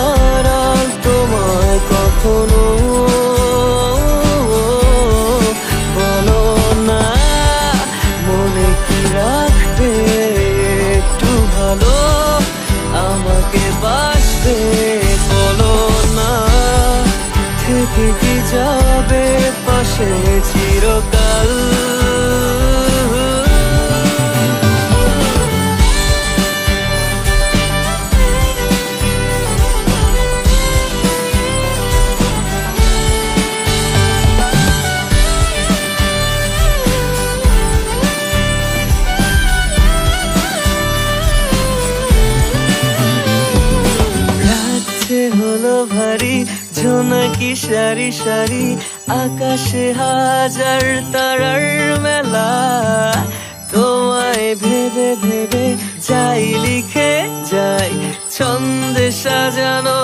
আড়াল তোমায় কখনো বলো না, মনে কি রাখবে একটু ভালো, আমাকে বাসবে বলো না, থেকে কি যাবে পাশে চিরকাল। হলো ভারী জোনাকি সারি সারি, আকাশে হাজার তারার মেলা, তোমায় ভেবে ভেবে যাই লিখে যাই ছন্দে সাজানো